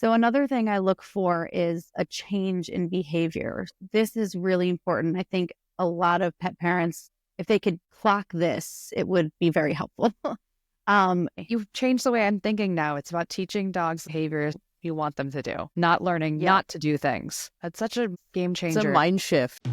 So another thing I look for is a change in behavior. This is really important. I think a lot of pet parents, if they could clock this, it would be very helpful. You've changed the way I'm thinking now. It's about teaching dogs behaviors you want them to do, not learning Yeah. not to do things. That's such a game It's a changer. mind shift.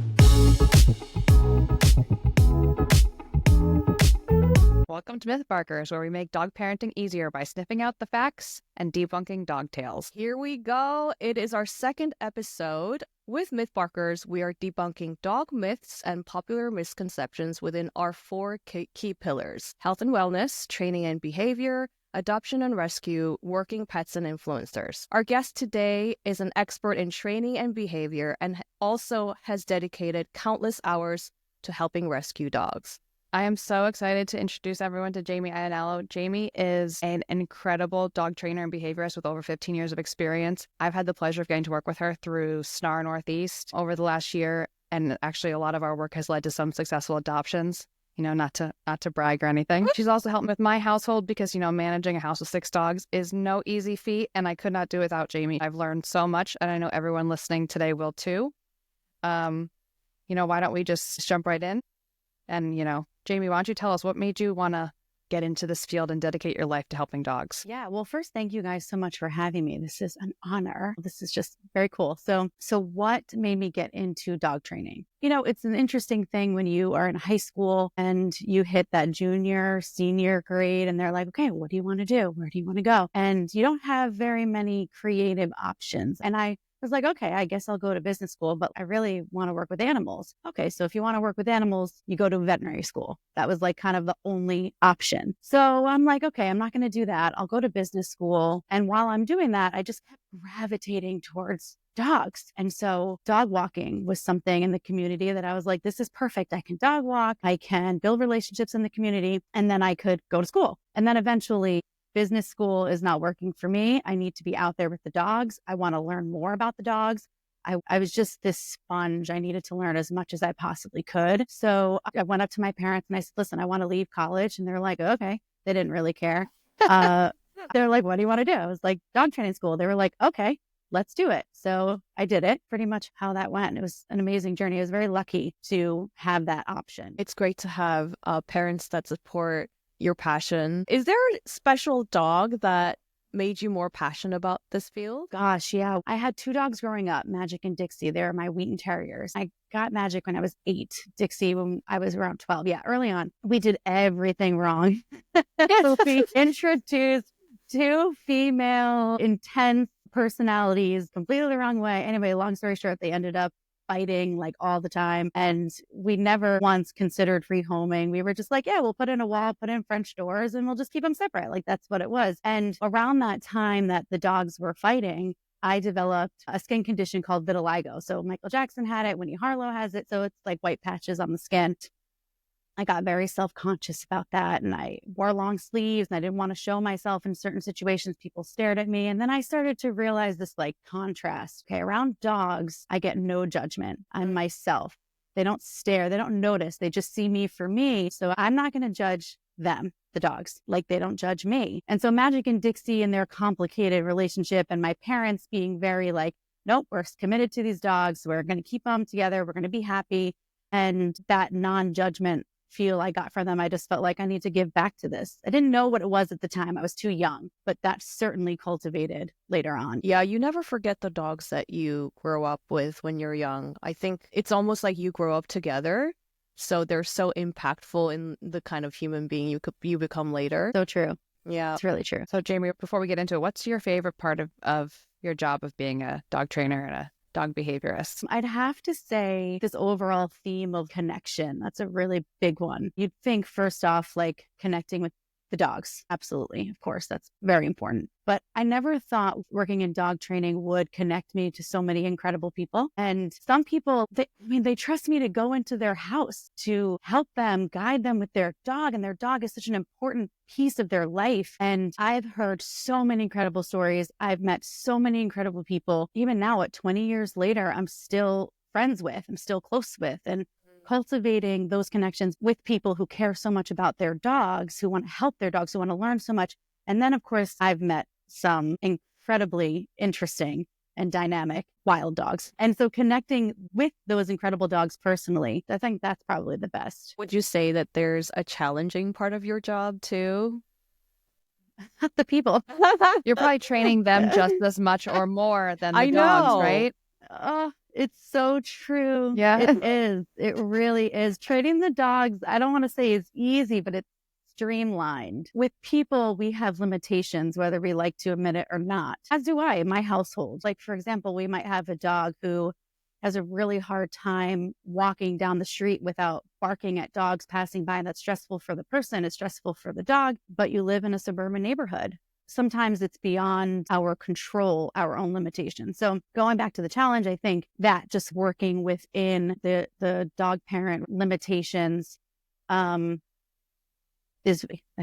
Welcome to Myth Barkers, where we make dog parenting easier by sniffing out the facts and debunking dog tales. Here we go. It is our second episode. With Myth Barkers, we are debunking dog myths and popular misconceptions within our four key pillars: health and wellness, training and behavior, adoption and rescue, working pets, and influencers. Our guest today is an expert in training and behavior and also has dedicated countless hours to helping rescue dogs. I am so excited to introduce everyone to Jamie Ianello. Jamie is an incredible dog trainer and behaviorist with over 15 years of experience. I've had the pleasure of getting to work with her through SNAR Northeast over the last year, and actually a lot of our work has led to some successful adoptions. Not to brag or anything. She's also helped me with my household because, managing a house with 6 dogs is no easy feat, and I could not do without Jamie. I've learned so much, and I know everyone listening today will too. Why don't we just jump right in? And, Jamie, why don't you tell us what made you want to get into this field and dedicate your life to helping dogs? Yeah. Well, first, thank you guys so much for having me. This is an honor. This is just very cool. So what made me get into dog training? It's an interesting thing when you are in high school and you hit that junior, senior grade and they're like, okay, what do you want to do? Where do you want to go? And you don't have very many creative options. And I was like, okay, I guess I'll go to business school, but I really want to work with animals. Okay, so if you want to work with animals, you go to veterinary school. That was like kind of the only option. So I'm like, okay, I'm not going to do that. I'll go to business school. And while I'm doing that, I just kept gravitating towards dogs. And so dog walking was something in the community that I was like, this is perfect. I can dog walk. I can build relationships in the community. And then I could go to school. And then eventually business school is not working for me. I need to be out there with the dogs. I want to learn more about the dogs. I was just this sponge. I needed to learn as much as I possibly could. So I went up to my parents and I said, listen, I want to leave college. And they're like, okay. They didn't really care. They're like, what do you want to do? I was like, dog training school. They were like, okay, let's do it. So I did it. Pretty much how that went. It was an amazing journey. I was very lucky to have that option. It's great to have parents that support your passion. Is there a special dog that made you more passionate about this field? Gosh, yeah. I had 2 dogs growing up, Magic and Dixie. They're my Wheaton Terriers. I got Magic when I was 8, Dixie when I was around 12. Yeah, early on. We did everything wrong. So we introduced 2 female, intense personalities completely the wrong way. Anyway, long story short, they ended up fighting like all the time. And we never once considered rehoming. We were just like, yeah, we'll put in a wall, put in French doors, and we'll just keep them separate. Like that's what it was. And around that time that the dogs were fighting, I developed a skin condition called vitiligo. So Michael Jackson had it, Winnie Harlow has it. So it's like white patches on the skin. I got very self-conscious about that. And I wore long sleeves and I didn't want to show myself in certain situations. People stared at me. And then I started to realize this like contrast. Okay, around dogs, I get no judgment. I'm myself. They don't stare. They don't notice. They just see me for me. So I'm not going to judge them, the dogs, like they don't judge me. And so Magic and Dixie and their complicated relationship and my parents being very like, nope, we're committed to these dogs. We're going to keep them together. We're going to be happy. And that non-judgment feel I got from them, I just felt like I need to give back to this. I didn't know what it was at the time. I was too young, but that certainly cultivated later on. Yeah, you never forget the dogs that you grow up with when you're young. I think it's almost like you grow up together. So they're so impactful in the kind of human being you become later. So true. Yeah. It's really true. So Jamie, before we get into it, what's your favorite part of your job of being a dog trainer and a dog behaviorist? I'd have to say this overall theme of connection. That's a really big one. You'd think first off, like connecting with the dogs. Absolutely. Of course, that's very important. But I never thought working in dog training would connect me to so many incredible people. And some people, they trust me to go into their house to help them, guide them with their dog. And their dog is such an important piece of their life. And I've heard so many incredible stories. I've met so many incredible people. Even now at 20 years later, I'm still friends with, I'm still close with. And cultivating those connections with people who care so much about their dogs, who want to help their dogs, who want to learn so much. And then, of course, I've met some incredibly interesting and dynamic wild dogs. And so connecting with those incredible dogs personally, I think that's probably the best. Would you say that there's a challenging part of your job too? The people. You're probably training them just as much or more than the I dogs, know. right? Oh, it's so true. Yeah. It is. It really is. Training the dogs, I don't want to say it's easy, but it's streamlined. With people, we have limitations, whether we like to admit it or not, as do I in my household. Like, for example, we might have a dog who has a really hard time walking down the street without barking at dogs passing by. That's stressful for the person, it's stressful for the dog, but you live in a suburban neighborhood. Sometimes it's beyond our control, our own limitations. So going back to the challenge, I think that just working within the dog parent limitations that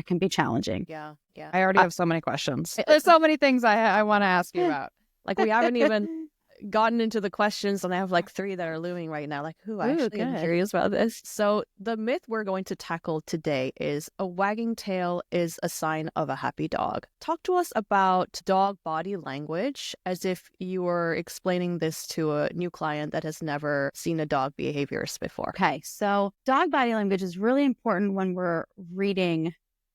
can be challenging. Yeah. I already have so many questions. There's so many things I want to ask you about. Like we haven't even gotten into the questions, and I have like 3 that are looming right now. Like, I actually am curious about this. So the myth we're going to tackle today is a wagging tail is a sign of a happy dog. Talk to us about dog body language as if you were explaining this to a new client that has never seen a dog behaviorist before. Okay, so dog body language is really important when we're reading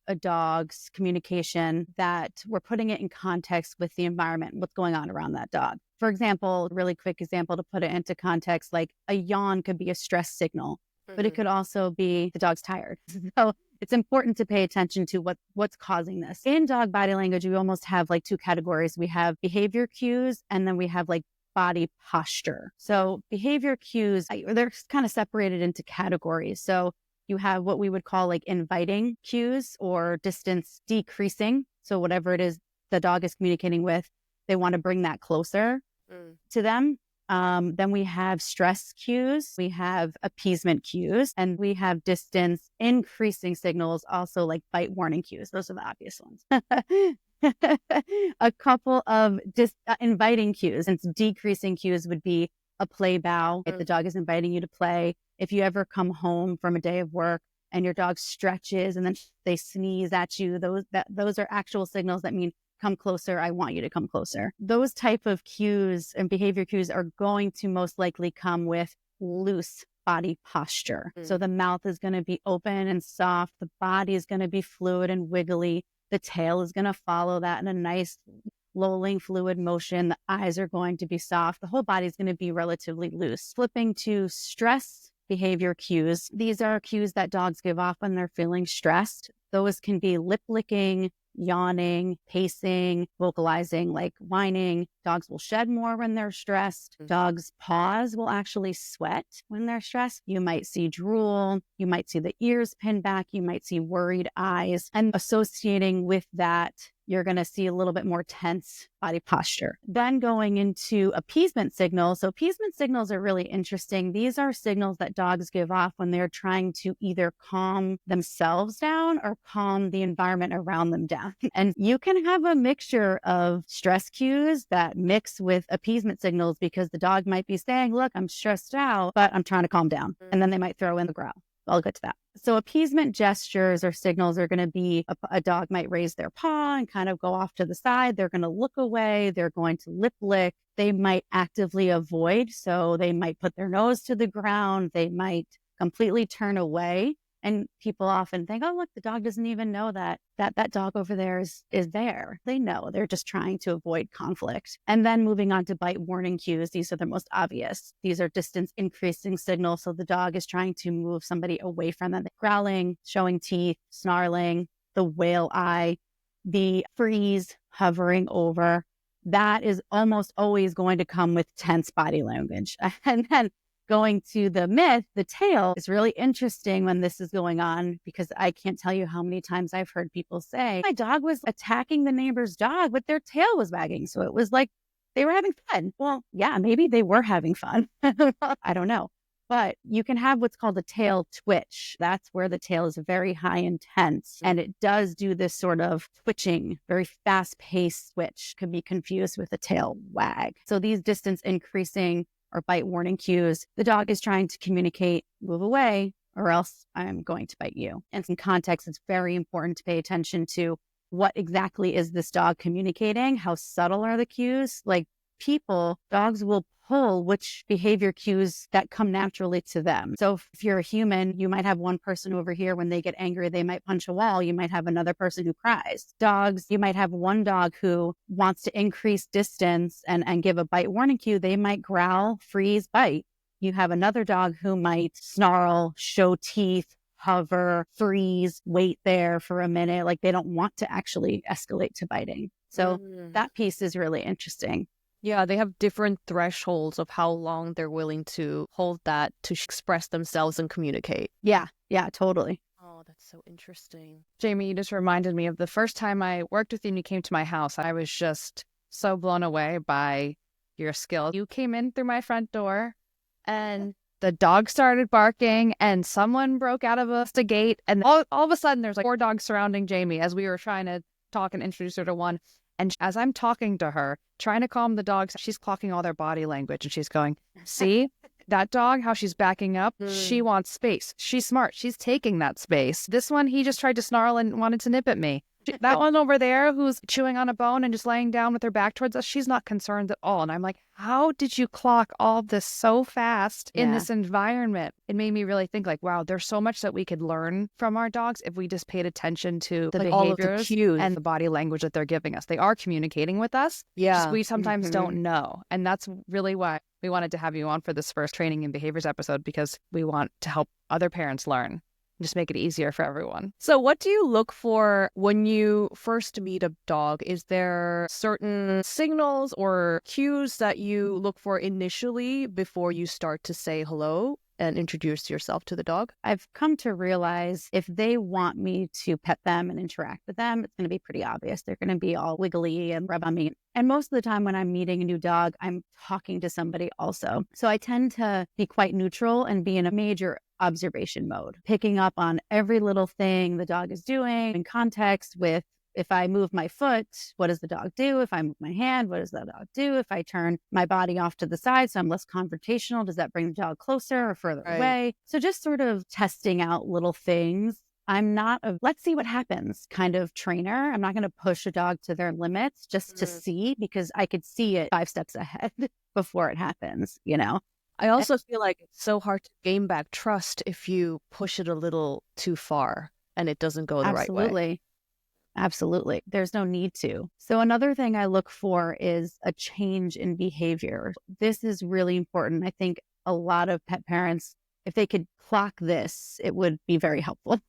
a dog's communication, that we're putting it in context with the environment, what's going on around that dog. For example, really quick example to put it into context, like a yawn could be a stress signal, but it could also be the dog's tired. So it's important to pay attention to what's causing this. In dog body language, we almost have like 2 categories. We have behavior cues, and then we have like body posture. So behavior cues, they're kind of separated into categories. So you have what we would call like inviting cues or distance decreasing. So whatever it is the dog is communicating with, they want to bring that closer to them. Then we have stress cues, we have appeasement cues, and we have distance increasing signals, also like bite warning cues. Those are the obvious ones. A couple of inviting cues and decreasing cues would be a play bow. If the dog is inviting you to play, if you ever come home from a day of work and your dog stretches and then they sneeze at you, those are actual signals that mean come closer, I want you to come closer. Those type of cues and behavior cues are going to most likely come with loose body posture. So the mouth is going to be open and soft. The body is going to be fluid and wiggly. The tail is going to follow that in a nice lolling fluid motion. The eyes are going to be soft. The whole body is going to be relatively loose. Flipping to stress behavior cues. These are cues that dogs give off when they're feeling stressed. Those can be lip licking, yawning, pacing, vocalizing, like whining. Dogs will shed more when they're stressed. Dogs' paws will actually sweat when they're stressed. You might see drool. You might see the ears pin back. You might see worried eyes. And associating with that, you're going to see a little bit more tense body posture. Then going into appeasement signals. So appeasement signals are really interesting. These are signals that dogs give off when they're trying to either calm themselves down or calm the environment around them down. And you can have a mixture of stress cues that mix with appeasement signals, because the dog might be saying, look, I'm stressed out, but I'm trying to calm down. And then they might throw in the growl. I'll get to that. So appeasement gestures or signals are going to be a dog might raise their paw and kind of go off to the side. They're going to look away. They're going to lip lick. They might actively avoid. So they might put their nose to the ground. They might completely turn away. And people often think, oh, look, the dog doesn't even know that dog over there is there. They know. They're just trying to avoid conflict. And then moving on to bite warning cues. These are the most obvious. These are distance increasing signals. So the dog is trying to move somebody away from them. Growling, showing teeth, snarling, the whale eye, the freeze, hovering over. That is almost always going to come with tense body language. And then going to the myth, the tail is really interesting when this is going on, because I can't tell you how many times I've heard people say, my dog was attacking the neighbor's dog, but their tail was wagging. So it was like they were having fun. Well, yeah, maybe they were having fun. I don't know. But you can have what's called a tail twitch. That's where the tail is very high intense. And it does do this sort of twitching, very fast paced switch, could be confused with a tail wag. So these distance increasing or bite warning cues, the dog is trying to communicate, move away, or else I'm going to bite you. And in context, it's very important to pay attention to what exactly is this dog communicating? How subtle are the cues? Like people, dogs will pull which behavior cues that come naturally to them. So if you're a human, you might have one person over here when they get angry, they might punch a wall. You might have another person who cries. Dogs, you might have one dog who wants to increase distance and give a bite warning cue. They might growl, freeze, bite. You have another dog who might snarl, show teeth, hover, freeze, wait there for a minute. Like they don't want to actually escalate to biting. So that piece is really interesting. Yeah, they have different thresholds of how long they're willing to hold that to express themselves and communicate. Yeah, totally. Oh, that's so interesting. Jamie, you just reminded me of the first time I worked with you and you came to my house. I was just so blown away by your skill. You came in through my front door and the dog started barking and someone broke out of a gate. And all of a sudden, there's like 4 dogs surrounding Jamie as we were trying to talk and introduce her to one. And as I'm talking to her, trying to calm the dogs, she's clocking all their body language and she's going, see that dog, how she's backing up? She wants space. She's smart. She's taking that space. This one, he just tried to snarl and wanted to nip at me. That one over there who's chewing on a bone and just laying down with her back towards us, she's not concerned at all. And I'm like, how did you clock all this so fast in this environment? It made me really think like, wow, there's so much that we could learn from our dogs if we just paid attention to the Like behaviors all of the cues and the body language that they're giving us. They are communicating with us. Yeah. Just we sometimes don't know. And that's really why we wanted to have you on for this first training in behaviors episode, because we want to help other parents learn. Just make it easier for everyone. So what do you look for when you first meet a dog? Is there certain signals or cues that you look for initially before you start to say hello and introduce yourself to the dog? I've come to realize if they want me to pet them and interact with them, it's going to be pretty obvious. They're going to be all wiggly and rub on me. And most of the time when I'm meeting a new dog, I'm talking to somebody also. So I tend to be quite neutral and be in a major observation mode, picking up on every little thing the dog is doing in context with, if I move my foot, what does the dog do? If I move my hand, what does the dog do? If I turn my body off to the side so I'm less confrontational, does that bring the dog closer or further away? So just sort of testing out little things. I'm not a let's see what happens kind of trainer. I'm not going to push a dog to their limits just to see, because I could see it 5 steps ahead before it happens, you know? I also feel like it's so hard to gain back trust if you push it a little too far and it doesn't go the right way. Absolutely. There's no need to. So another thing I look for is a change in behavior. This is really important. I think a lot of pet parents, if they could clock this, it would be very helpful.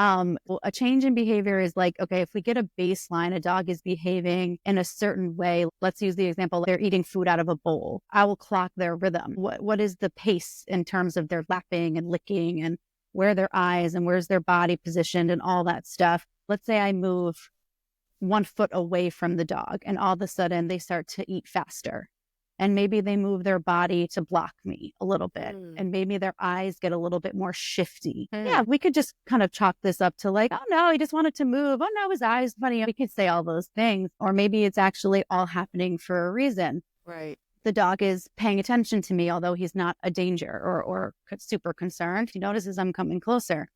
A change in behavior is like, okay, if we get a baseline, a dog is behaving in a certain way. Let's use the example, they're eating food out of a bowl. I will clock their rhythm. What is the pace in terms of their lapping and licking, and where are their eyes and where's their body positioned and all that stuff. Let's say I move 1 foot away from the dog and all of a sudden they start to eat faster. And maybe they move their body to block me a little bit. And maybe their eyes get a little bit more shifty. Yeah, we could just kind of chalk this up to like, oh no, he just wanted to move. Oh no, his eyes funny. We could say all those things. Or maybe it's actually all happening for a reason. Right. The dog is paying attention to me, although he's not a danger or super concerned. He notices I'm coming closer.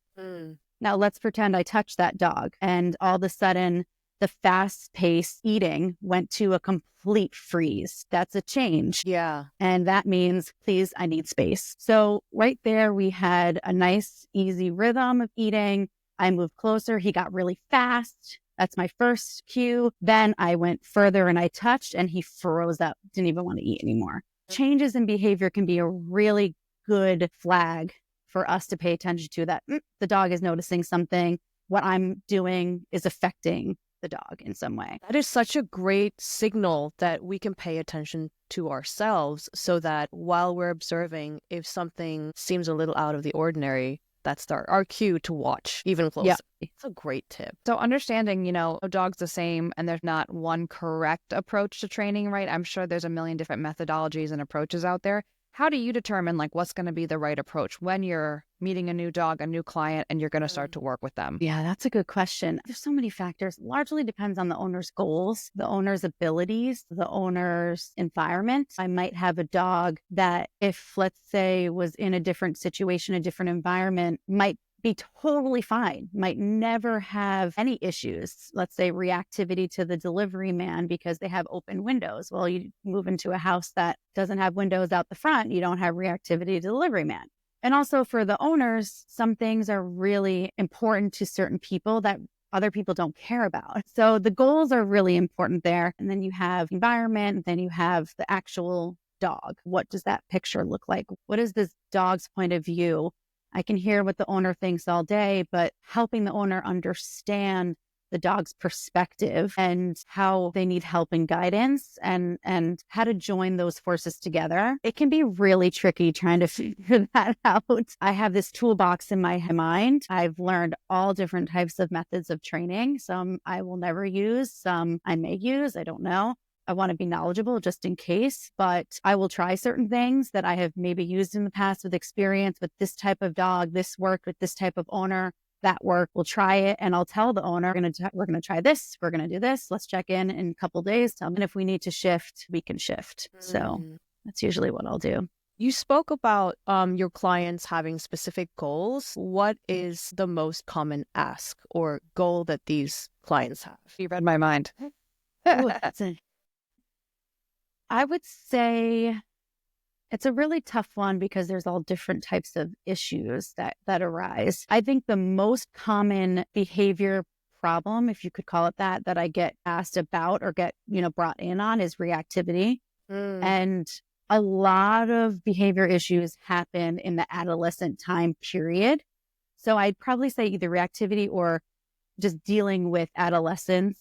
Now let's pretend I touch that dog and all of a sudden the fast-paced eating went to a complete freeze. That's a change. Yeah. And that means, please, I need space. So right there, we had a nice, easy rhythm of eating. I moved closer. He got really fast. That's my first cue. Then I went further and I touched and he froze up, didn't even want to eat anymore. Changes in behavior can be a really good flag for us to pay attention to, that the dog is noticing something. What I'm doing is affecting the dog in some way. That is such a great signal that we can pay attention to ourselves, so that while we're observing, if something seems a little out of the ordinary, that's our cue to watch even closer. Yeah. It's a great tip. So understanding, no dog's the same and there's not one correct approach to training, right? I'm sure there's a million different methodologies and approaches out there. How do you determine what's going to be the right approach when you're meeting a new dog, a new client, and you're going to start to work with them? Yeah, that's a good question. There's so many factors. Largely depends on the owner's goals, the owner's abilities, the owner's environment. I might have a dog that, if let's say was in a different situation, a different environment, might be totally fine, might never have any issues. Let's say reactivity to the delivery man because they have open windows. Well, you move into a house that doesn't have windows out the front, you don't have reactivity to the delivery man. And also for the owners, some things are really important to certain people that other people don't care about. So the goals are really important there. And then you have environment, and then you have the actual dog. What does that picture look like? What is this dog's point of view? I can hear what the owner thinks all day, but helping the owner understand the dog's perspective and how they need help and guidance and how to join those forces together. It can be really tricky trying to figure that out. I have this toolbox in my mind. I've learned all different types of methods of training. Some I will never use, some I may use, I don't know. I want to be knowledgeable just in case, but I will try certain things that I have maybe used in the past with experience with this type of dog. This worked with this type of owner. That worked. We'll try it. And I'll tell the owner, we're going to try this. We're going to do this. Let's check in a couple of days. Tell them if we need to shift, we can shift. So that's usually what I'll do. You spoke about your clients having specific goals. What is the most common ask or goal that these clients have? You read my mind. Ooh, I would say it's a really tough one because there's all different types of issues that arise. I think the most common behavior problem, if you could call it that I get asked about or get, brought in on is reactivity. And a lot of behavior issues happen in the adolescent time period. So I'd probably say either reactivity or just dealing with adolescence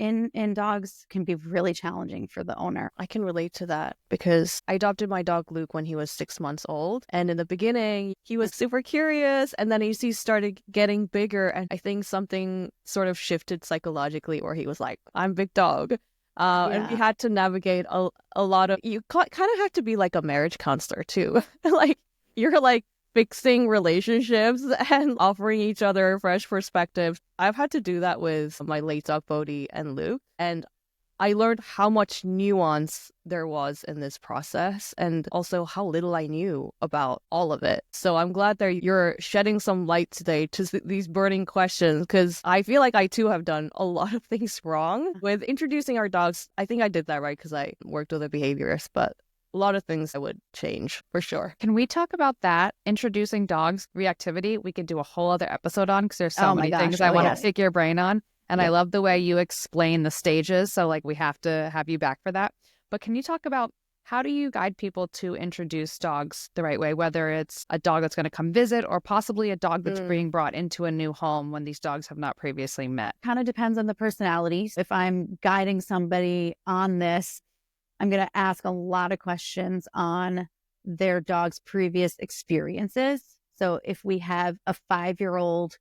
in dogs can be really challenging for the owner. I can relate to that because I adopted my dog Luke when he was 6 months old. And in the beginning, he was super curious. And then he started getting bigger. And I think something sort of shifted psychologically where he was like, I'm big dog. And we had to navigate a lot of, you kind of have to be like a marriage counselor too. Like you're like fixing relationships and offering each other a fresh perspective. I've had to do that with my late dog Bodhi and Luke. And I learned how much nuance there was in this process and also how little I knew about all of it. So I'm glad that you're shedding some light today to these burning questions because I feel like I too have done a lot of things wrong with introducing our dogs. I think I did that right because I worked with a behaviorist, but a lot of things I would change for sure. Can we talk about that? Introducing dogs, reactivity. We could do a whole other episode on because there's so many things I want to pick your brain on. And I love the way you explain the stages. So like we have to have you back for that. But can you talk about how do you guide people to introduce dogs the right way, whether it's a dog that's going to come visit or possibly a dog that's being brought into a new home when these dogs have not previously met? Kind of depends on the personalities. If I'm guiding somebody on this, I'm going to ask a lot of questions on their dog's previous experiences. So if we have a 5-year-old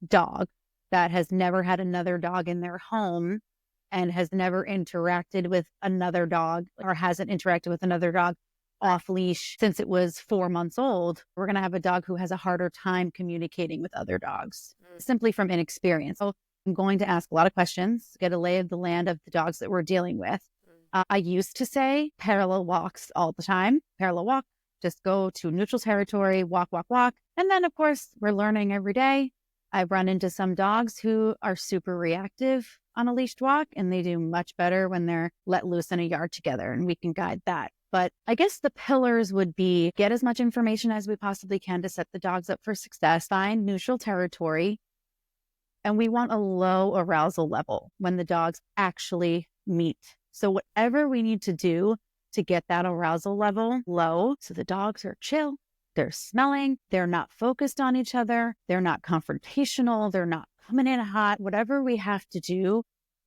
dog that has never had another dog in their home and has never interacted with another dog or hasn't interacted with another dog off leash since it was 4 months old, we're going to have a dog who has a harder time communicating with other dogs simply from inexperience. So I'm going to ask a lot of questions, get a lay of the land of the dogs that we're dealing with. I used to say parallel walks all the time. Parallel walk, just go to neutral territory, walk, walk, walk. And then, of course, we're learning every day. I've run into some dogs who are super reactive on a leashed walk, and they do much better when they're let loose in a yard together, and we can guide that. But I guess the pillars would be get as much information as we possibly can to set the dogs up for success, find neutral territory, and we want a low arousal level when the dogs actually meet. So whatever we need to do to get that arousal level low, so the dogs are chill, they're smelling, they're not focused on each other, they're not confrontational, they're not coming in hot, whatever we have to do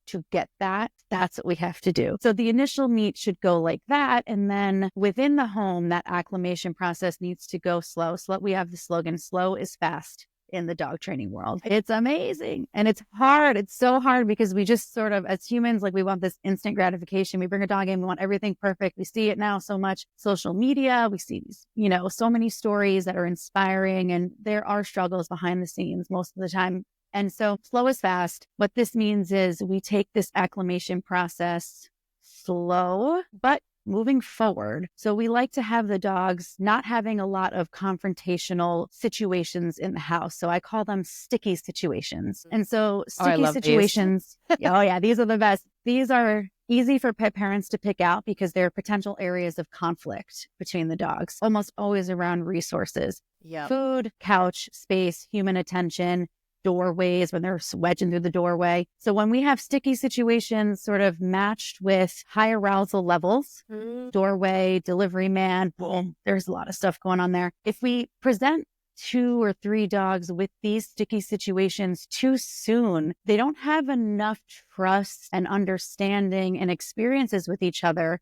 to get that, that's what we have to do. So the initial meet should go like that. And then within the home, that acclimation process needs to go slow. So we have the slogan, slow is fast. In the dog training world. It's amazing. And it's hard. It's so hard because we just sort of, as humans, like we want this instant gratification. We bring a dog in, we want everything perfect. We see it now so much. Social media, we see these, so many stories that are inspiring, and there are struggles behind the scenes most of the time. And so slow is fast. What this means is we take this acclimation process slow, but moving forward. So we like to have the dogs not having a lot of confrontational situations in the house. So I call them sticky situations. And so sticky situations, oh yeah, these are the best. These are easy for pet parents to pick out because they're potential areas of conflict between the dogs, almost always around resources. Yeah. Food, couch, space, human attention, doorways when they're wedging through the doorway. So when we have sticky situations sort of matched with high arousal levels, doorway, delivery man, boom, there's a lot of stuff going on there. If we present 2 or 3 dogs with these sticky situations too soon, they don't have enough trust and understanding and experiences with each other,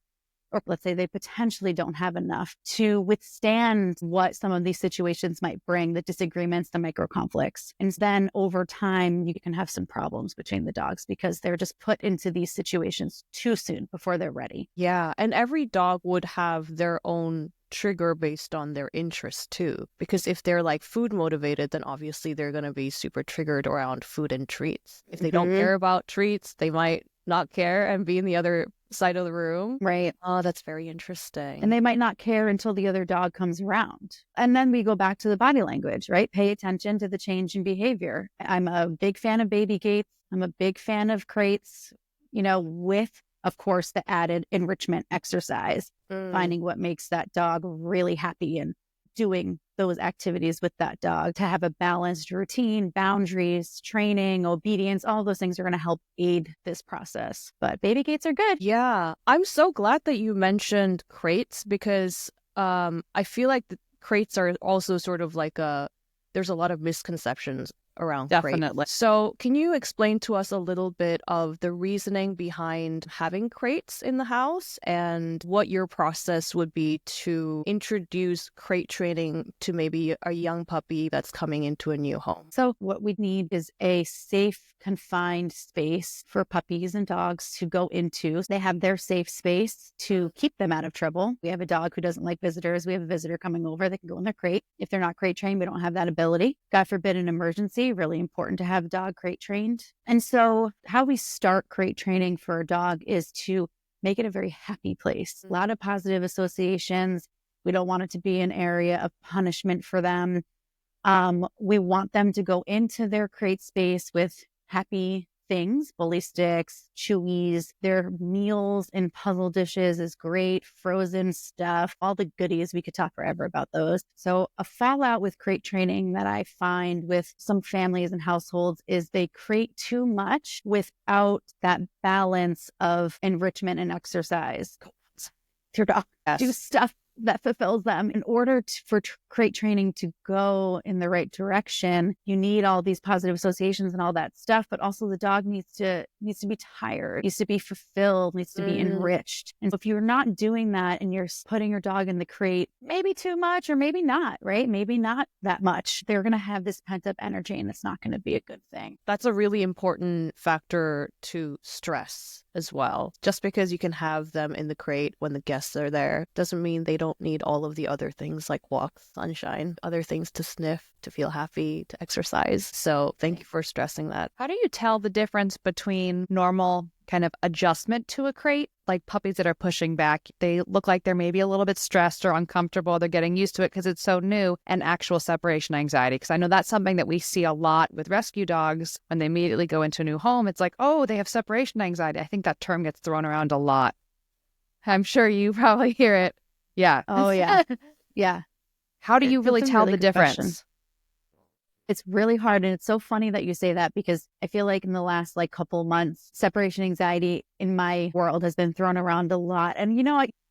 or let's say they potentially don't have enough to withstand what some of these situations might bring, the disagreements, the micro conflicts. And then over time, you can have some problems between the dogs because they're just put into these situations too soon before they're ready. Yeah. And every dog would have their own trigger based on their interest too. Because if they're like food motivated, then obviously they're going to be super triggered around food and treats. If they don't care about treats, they might not care and be in the other side of the room. Right. Oh, that's very interesting. And they might not care until the other dog comes around. And then we go back to the body language, right? Pay attention to the change in behavior. I'm a big fan of baby gates. I'm a big fan of crates, with, of course, the added enrichment exercise, finding what makes that dog really happy and doing those activities with that dog to have a balanced routine, boundaries, training, obedience, all those things are going to help aid this process. But baby gates are good. Yeah. I'm so glad that you mentioned crates because I feel like the crates are also sort of like there's a lot of misconceptions around Definitely. crates. So can you explain to us a little bit of the reasoning behind having crates in the house and what your process would be to introduce crate training to maybe a young puppy that's coming into a new home? So what we need is a safe, confined space for puppies and dogs to go into. They have their safe space to keep them out of trouble. We have a dog who doesn't like visitors. We have a visitor coming over. They can go in their crate. If they're not crate trained, we don't have that ability. God forbid an emergency. Really important to have a dog crate trained. And so how we start crate training for a dog is to make it a very happy place. A lot of positive associations. We don't want it to be an area of punishment for them. We want them to go into their crate space with happy things, bully sticks, chewies, their meals and puzzle dishes is great, frozen stuff, all the goodies. We could talk forever about those. So a fallout with crate training that I find with some families and households is they crate too much without that balance of enrichment and exercise. Your dog do stuff that fulfills them. In order for crate training to go in the right direction, you need all these positive associations and all that stuff, but also the dog needs to be tired, needs to be fulfilled, needs to be enriched. And if you're not doing that and you're putting your dog in the crate, maybe too much or maybe not, right? Maybe not that much. They're going to have this pent up energy and it's not going to be a good thing. That's a really important factor to stress as well. Just because you can have them in the crate when the guests are there doesn't mean they don't need all of the other things like walks, sunshine, other things to sniff, to feel happy, to exercise. So thank you for stressing that. How do you tell the difference between normal kind of adjustment to a crate, like puppies that are pushing back? They look like they're maybe a little bit stressed or uncomfortable. They're getting used to it because it's so new, and actual separation anxiety. Because I know that's something that we see a lot with rescue dogs when they immediately go into a new home. It's like, oh, they have separation anxiety. I think that term gets thrown around a lot. I'm sure you probably hear it. Yeah. Oh, yeah. Yeah. How do you really tell the difference? Question. It's really hard. And it's so funny that you say that because I feel like in the last couple months, separation anxiety in my world has been thrown around a lot. And,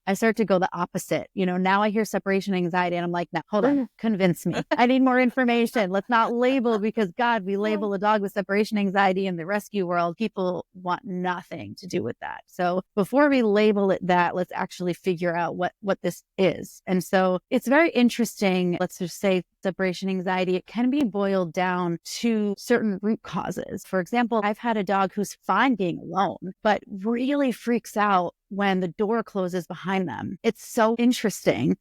I start to go the opposite. Now I hear separation anxiety and I'm like, no, hold on, convince me. I need more information. Let's not label because God, we label a dog with separation anxiety in the rescue world. People want nothing to do with that. So before we label it that, let's actually figure out what this is. And so it's very interesting. Let's just say separation anxiety, it can be boiled down to certain root causes. For example, I've had a dog who's fine being alone, but really freaks out when the door closes behind them. It's so interesting.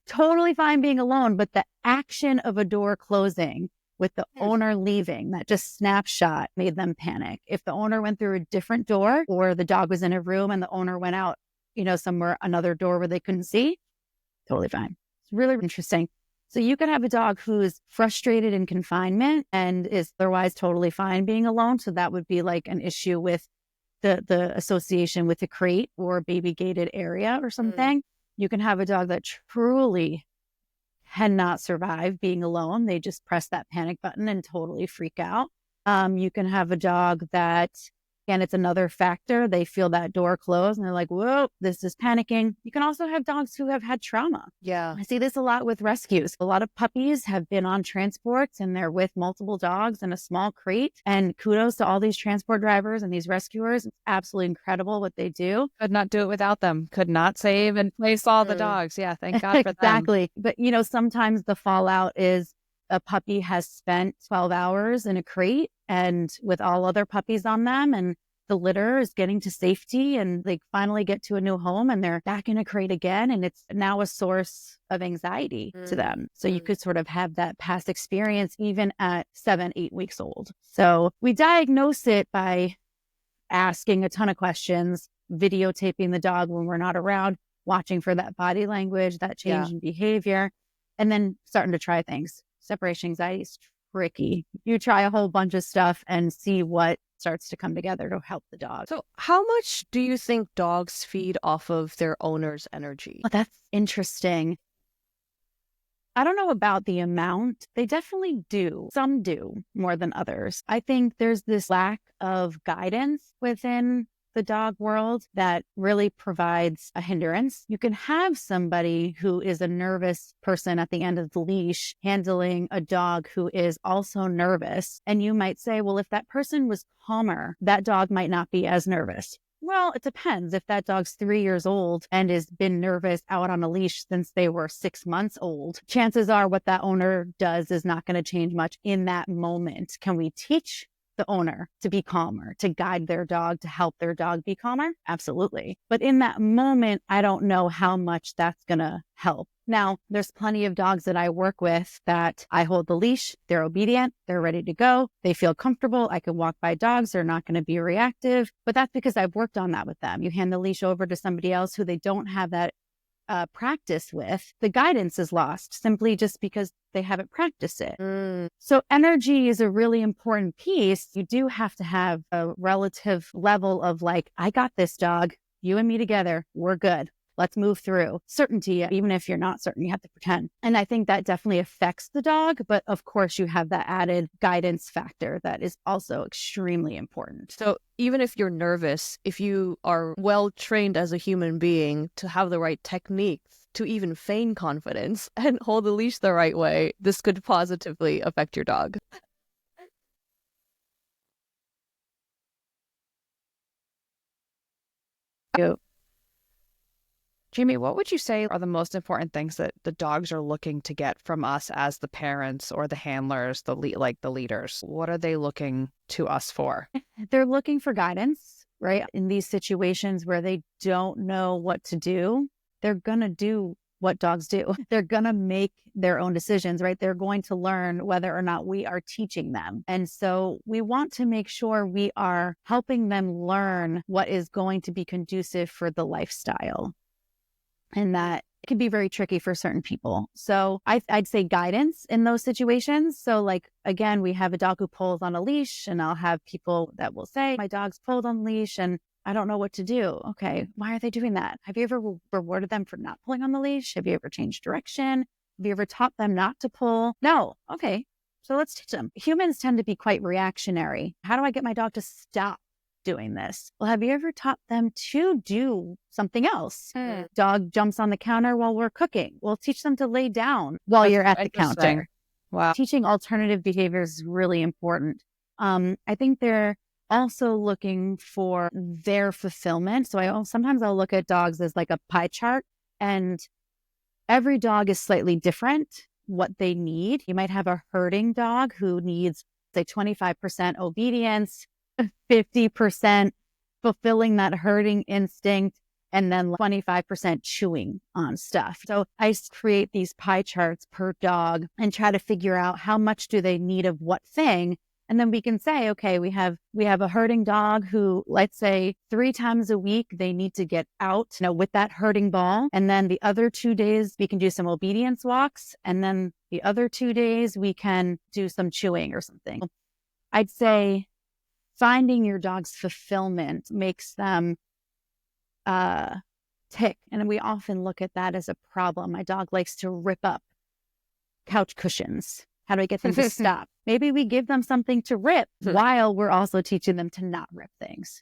Totally fine being alone, but the action of a door closing with the owner leaving, that just snapshot made them panic. If the owner went through a different door or the dog was in a room and the owner went out, somewhere, another door where they couldn't see, totally fine. It's really interesting. So you could have a dog who's frustrated in confinement and is otherwise totally fine being alone. So that would be like an issue with the association with the crate or baby gated area or something. You can have a dog that truly cannot survive being alone. They just press that panic button and totally freak out. You can have a dog that, again, it's another factor. They feel that door close and they're like, whoa, this is panicking. You can also have dogs who have had trauma. Yeah. I see this a lot with rescues. A lot of puppies have been on transports and they're with multiple dogs in a small crate. And kudos to all these transport drivers and these rescuers. It's absolutely incredible what they do. Could not do it without them. Could not save and place all the dogs. Yeah, thank God for them. Exactly. But, sometimes the fallout is a puppy has spent 12 hours in a crate and with all other puppies on them, and the litter is getting to safety and they finally get to a new home and they're back in a crate again. And it's now a source of anxiety to them. So you could sort of have that past experience even at 7, 8 weeks old. So we diagnose it by asking a ton of questions, videotaping the dog when we're not around, watching for that body language, that change in behavior, and then starting to try things. Separation anxiety is tricky. You try a whole bunch of stuff and see what starts to come together to help the dog. So how much do you think dogs feed off of their owner's energy? Well, that's interesting. I don't know about the amount. They definitely do. Some do more than others. I think there's this lack of guidance within the dog world that really provides a hindrance. You can have somebody who is a nervous person at the end of the leash handling a dog who is also nervous. And you might say, well, if that person was calmer, that dog might not be as nervous. Well, it depends. If that dog's 3 years old and has been nervous out on a leash since they were 6 months old, chances are what that owner does is not going to change much in that moment. Can we teach the owner to be calmer, to guide their dog, to help their dog be calmer? Absolutely. But in that moment, I don't know how much that's going to help. Now, there's plenty of dogs that I work with that I hold the leash, they're obedient, they're ready to go, they feel comfortable, I can walk by dogs, they're not going to be reactive, but that's because I've worked on that with them. You hand the leash over to somebody else who they don't have that practice with, the guidance is lost simply just because they haven't practiced it. So energy is a really important piece. You do have to have a relative level of like, I got this dog, you and me together, we're good. Let's move through. Certainty, even if you're not certain, you have to pretend. And I think that definitely affects the dog. But of course, you have that added guidance factor that is also extremely important. So even if you're nervous, if you are well trained as a human being to have the right techniques to even feign confidence and hold the leash the right way, this could positively affect your dog. Jamie, what would you say are the most important things that the dogs are looking to get from us as the parents or the handlers, the leaders? What are they looking to us for? They're looking for guidance, right? In these situations where they don't know what to do, they're going to do what dogs do. They're going to make their own decisions, right? They're going to learn whether or not we are teaching them. And so we want to make sure we are helping them learn what is going to be conducive for the lifestyle. And that can be very tricky for certain people. So I'd say guidance in those situations. So like, again, we have a dog who pulls on a leash and I'll have people that will say, my dog's pulled on the leash and I don't know what to do. Okay, why are they doing that? Have you ever rewarded them for not pulling on the leash? Have you ever changed direction? Have you ever taught them not to pull? No. Okay, so let's teach them. Humans tend to be quite reactionary. How do I get my dog to stop doing this? Well, have you ever taught them to do something else? Dog jumps on the counter while we're cooking. We'll teach them to lay down while you're at the counter. Wow. Teaching alternative behaviors is really important. I think they're also looking for their fulfillment. So sometimes I'll look at dogs as like a pie chart, and every dog is slightly different what they need. You might have a herding dog who needs, say, 25% obedience, 50% fulfilling that herding instinct, and then 25% chewing on stuff. So I create these pie charts per dog and try to figure out how much do they need of what thing And then we can say, okay, we have a herding dog who, let's say 3 times a week, they need to get out, with that herding ball. And then the other 2 days we can do some obedience walks. And then the other 2 days we can do some chewing or something. I'd say finding your dog's fulfillment makes them tick. And we often look at that as a problem. My dog likes to rip up couch cushions. How do I get them to stop? Maybe we give them something to rip while we're also teaching them to not rip things,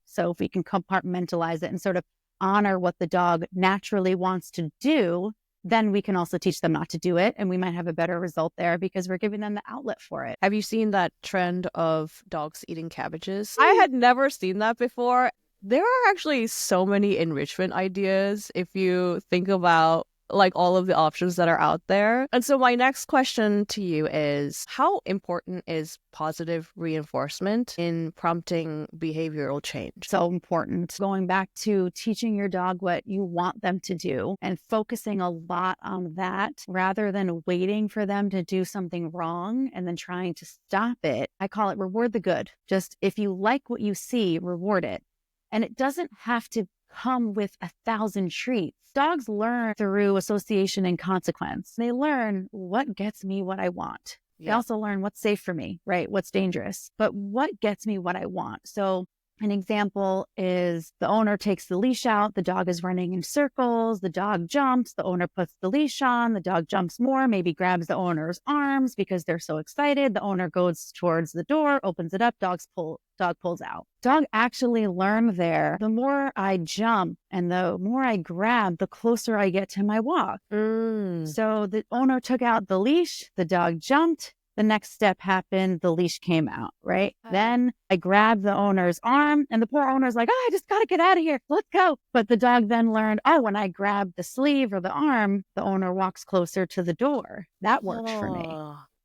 So if we can compartmentalize it and sort of honor what the dog naturally wants to do, then we can also teach them not to do it. And we might have a better result there because we're giving them the outlet for it. Have you seen that trend of dogs eating cabbages? I had never seen that before. There are actually so many enrichment ideas if you think about like all of the options that are out there. And so my next question to you is, how important is positive reinforcement in prompting behavioral change? So important. Going back to teaching your dog what you want them to do and focusing a lot on that rather than waiting for them to do something wrong and then trying to stop it. I call it reward the good. Just if you like what you see, reward it. And it doesn't have to come with 1,000 treats. Dogs learn through association and consequence. They learn what gets me what I want. Yeah. They also learn what's safe for me, right? What's dangerous, but what gets me what I want. So an example is the owner takes the leash out. The dog is running in circles. The dog jumps. The owner puts the leash on. The dog jumps more, maybe grabs the owner's arms because they're so excited. The owner goes towards the door, opens it up. Dog pulls out. Dog actually learned there. The more I jump and the more I grab, the closer I get to my walk. So the owner took out the leash. The dog jumped. The next step happened, the leash came out, right? Then I grabbed the owner's arm and the poor owner's like, I just got to get out of here. Let's go. But the dog then learned, when I grab the sleeve or the arm, the owner walks closer to the door. That worked for me,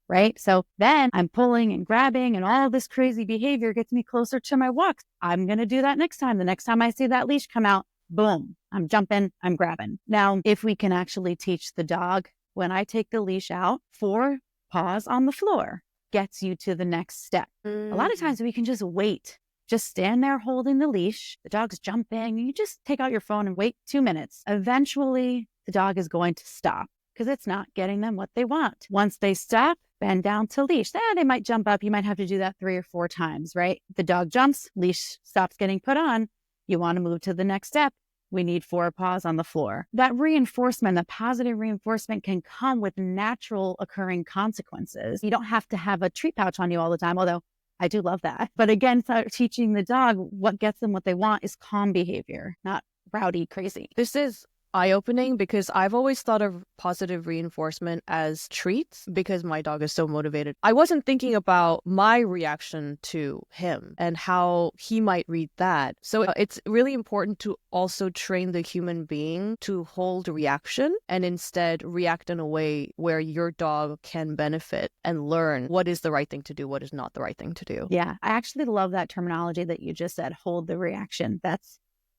right? So then I'm pulling and grabbing and all this crazy behavior gets me closer to my walks. I'm going to do that next time. The next time I see that leash come out, boom, I'm jumping, I'm grabbing. Now, if we can actually teach the dog, when I take the leash out, 4 paws on the floor gets you to the next step. A lot of times we can just wait, just stand there holding the leash. The dog's jumping. You just take out your phone and wait 2 minutes. Eventually, the dog is going to stop because it's not getting them what they want. Once they stop, bend down to leash. They might jump up. You might have to do that 3 or 4 times, right? The dog jumps, leash stops getting put on. You want to move to the next step. We need 4 paws on the floor. That reinforcement, the positive reinforcement can come with natural occurring consequences. You don't have to have a treat pouch on you all the time, although I do love that. But again, teaching the dog what gets them what they want is calm behavior, not rowdy, crazy. This is eye-opening because I've always thought of positive reinforcement as treats because my dog is so motivated. I wasn't thinking about my reaction to him and how he might read that. So it's really important to also train the human being to hold reaction and instead react in a way where your dog can benefit and learn what is the right thing to do, what is not the right thing to do. Yeah, I actually love that terminology that you just said, hold the reaction.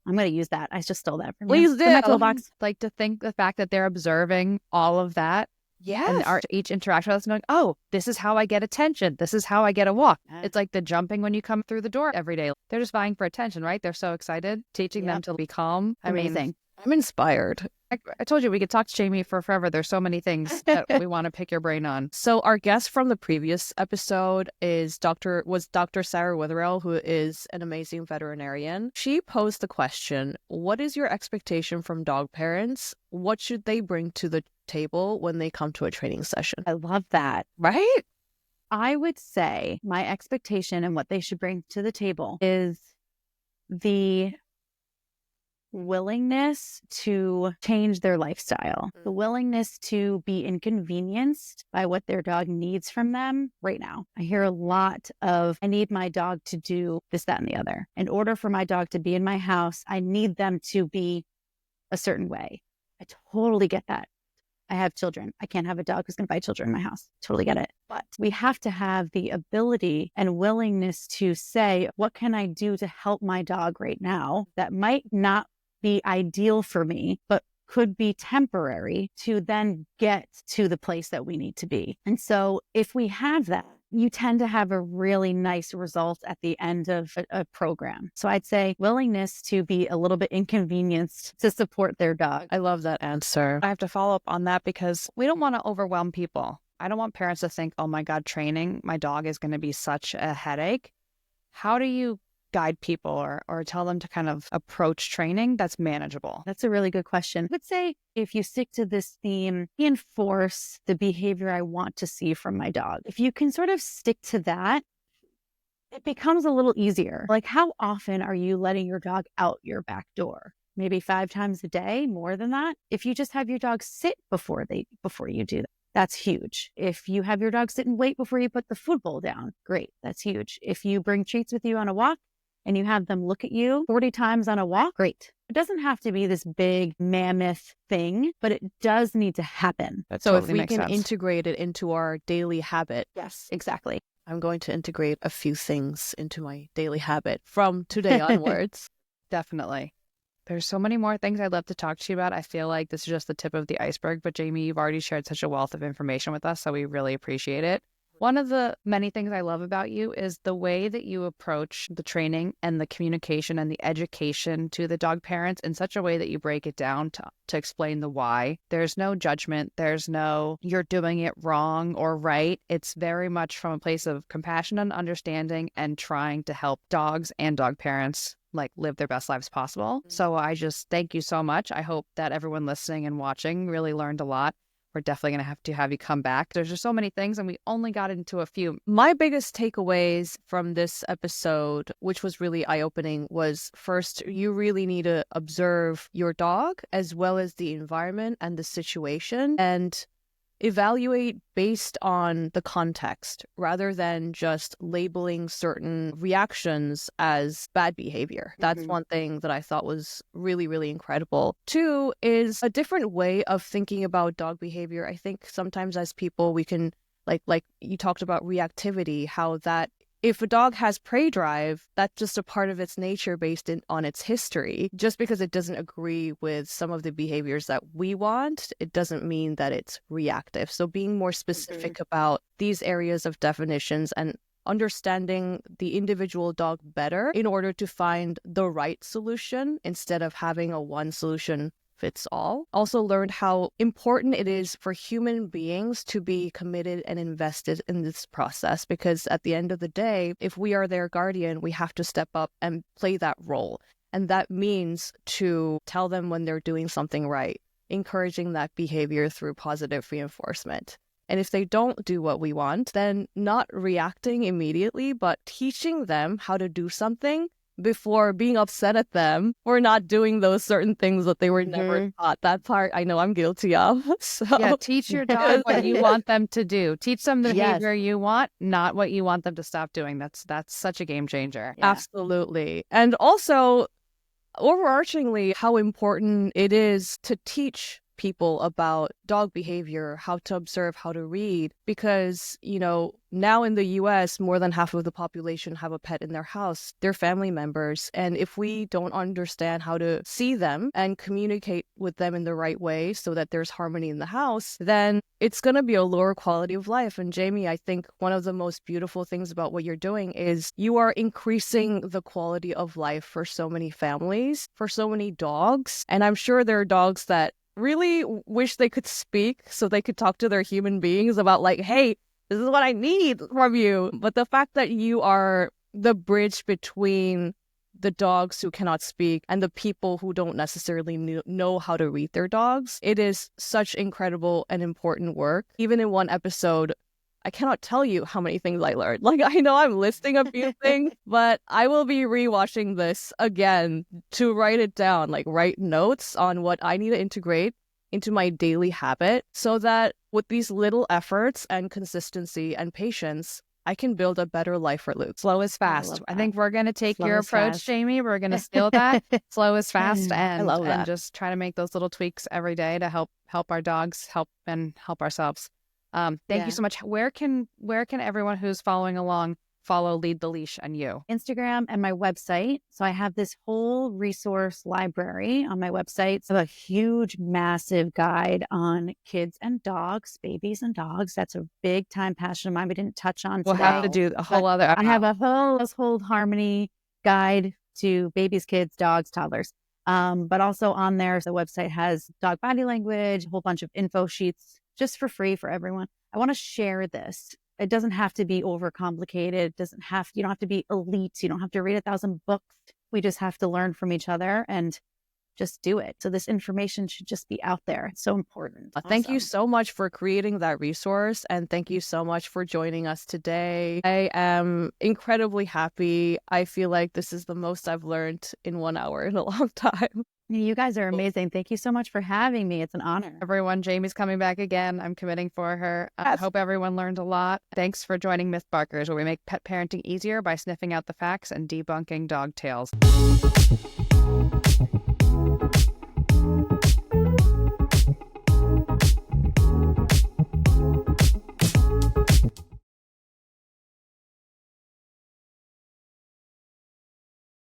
I'm going to use that. I just stole that from you. Please do. My toolbox. Like to think the fact that they're observing all of that. Yes. And each interaction with us going, this is how I get attention. This is how I get a walk. It's like the jumping when you come through the door every day. They're just vying for attention, right? They're so excited. Teaching them to be calm. Amazing. I'm inspired. I told you we could talk to Jamie for forever. There's so many things that we want to pick your brain on. So our guest from the previous episode was Dr. Sarah Witherell, who is an amazing veterinarian. She posed the question, what is your expectation from dog parents? What should they bring to the table when they come to a training session? I love that. Right? I would say my expectation and what they should bring to the table is the willingness to change their lifestyle, the willingness to be inconvenienced by what their dog needs from them right now. I hear a lot of, I need my dog to do this, that, and the other. In order for my dog to be in my house, I need them to be a certain way. I totally get that. I have children. I can't have a dog who's going to bite children in my house. Totally get it. But we have to have the ability and willingness to say, what can I do to help my dog right now that might not be ideal for me, but could be temporary to then get to the place that we need to be. And so if we have that, you tend to have a really nice result at the end of a program. So I'd say willingness to be a little bit inconvenienced to support their dog. I love that answer. I have to follow up on that because we don't want to overwhelm people. I don't want parents to think, oh my God, training my dog is going to be such a headache. How do you guide people or tell them to kind of approach training that's manageable? That's a really good question. I would say if you stick to this theme, reinforce the behavior I want to see from my dog. If you can sort of stick to that, it becomes a little easier. Like, how often are you letting your dog out your back door? Maybe 5 times a day, more than that. If you just have your dog sit before you do that, that's huge. If you have your dog sit and wait before you put the food bowl down, great, that's huge. If you bring treats with you on a walk and you have them look at you 40 times on a walk, great. It doesn't have to be this big mammoth thing, but it does need to happen. That So totally if we makes can sense. integrate it into our daily habit, Yes, exactly. I'm going to integrate a few things into my daily habit from today onwards. Definitely. There's so many more things I'd love to talk to you about. I feel like this is just the tip of the iceberg, but Jamie, you've already shared such a wealth of information with us, so we really appreciate it. One of the many things I love about you is the way that you approach the training and the communication and the education to the dog parents in such a way that you break it down to explain the why. There's no judgment. There's no you're doing it wrong or right. It's very much from a place of compassion and understanding and trying to help dogs and dog parents like live their best lives possible. So I just thank you so much. I hope that everyone listening and watching really learned a lot. We're definitely going to have you come back. There's just so many things, and we only got into a few. My biggest takeaways from this episode, which was really eye-opening, was first, you really need to observe your dog as well as the environment and the situation and evaluate based on the context rather than just labeling certain reactions as bad behavior. That's one thing that I thought was really, really incredible. 2 is a different way of thinking about dog behavior. I think sometimes as people, we can, like you talked about reactivity, how that if a dog has prey drive, that's just a part of its nature based on its history. Just because it doesn't agree with some of the behaviors that we want, it doesn't mean that it's reactive. So being more specific about these areas of definitions and understanding the individual dog better in order to find the right solution instead of having a one solution fits all. Also learned how important it is for human beings to be committed and invested in this process, because at the end of the day, if we are their guardian, we have to step up and play that role. And that means to tell them when they're doing something right, encouraging that behavior through positive reinforcement. And if they don't do what we want, then not reacting immediately, but teaching them how to do something before being upset at them for not doing those certain things that they were never taught. That part I know I'm guilty of. So Yeah, teach your dog what you want them to do. Teach them the behavior you want, not what you want them to stop doing. That's such a game changer. Yeah. Absolutely. And also, overarchingly, how important it is to teach people about dog behavior, how to observe, how to read, because, now in the US, more than half of the population have a pet in their house. They're family members. And if we don't understand how to see them and communicate with them in the right way so that there's harmony in the house, then it's going to be a lower quality of life. And Jamie, I think one of the most beautiful things about what you're doing is you are increasing the quality of life for so many families, for so many dogs. And I'm sure there are dogs that really wish they could speak so they could talk to their human beings about like, hey, this is what I need from you. But the fact that you are the bridge between the dogs who cannot speak and the people who don't necessarily know how to read their dogs, it is such incredible and important work. Even in one episode, I cannot tell you how many things I learned. Like, I know I'm listing a few things, but I will be rewatching this again to write it down, like write notes on what I need to integrate into my daily habit so that with these little efforts and consistency and patience, I can build a better life for Luke. Slow is fast. I think we're going to take Slow your is approach, fast. Jamie. We're going to steal that. Slow is fast, and love that. and just try to make those little tweaks every day to help our dogs, help ourselves. Thank you so much. Where can everyone who's following along follow Lead the Leash and you? Instagram and my website. So I have this whole resource library on my website. So a huge, massive guide on kids and dogs, babies and dogs. That's a big time passion of mine we didn't touch on We'll today. have to do a whole other. I have a whole household harmony guide to babies, kids, dogs, toddlers. But also on there, the website has dog body language, a whole bunch of info sheets just for free for everyone. I want to share this. It doesn't have to be overcomplicated. You don't have to be elite. You don't have to read 1,000 books. We just have to learn from each other and just do it. So this information should just be out there. It's so important. Thank you so much for creating that resource. And thank you so much for joining us today. I am incredibly happy. I feel like this is the most I've learned in 1 hour in a long time. You guys are amazing. Thank you so much for having me. It's an honor. Everyone, Jamie's coming back again. I'm committing for her. I hope everyone learned a lot. Thanks for joining Myth Barkers, where we make pet parenting easier by sniffing out the facts and debunking dog tales.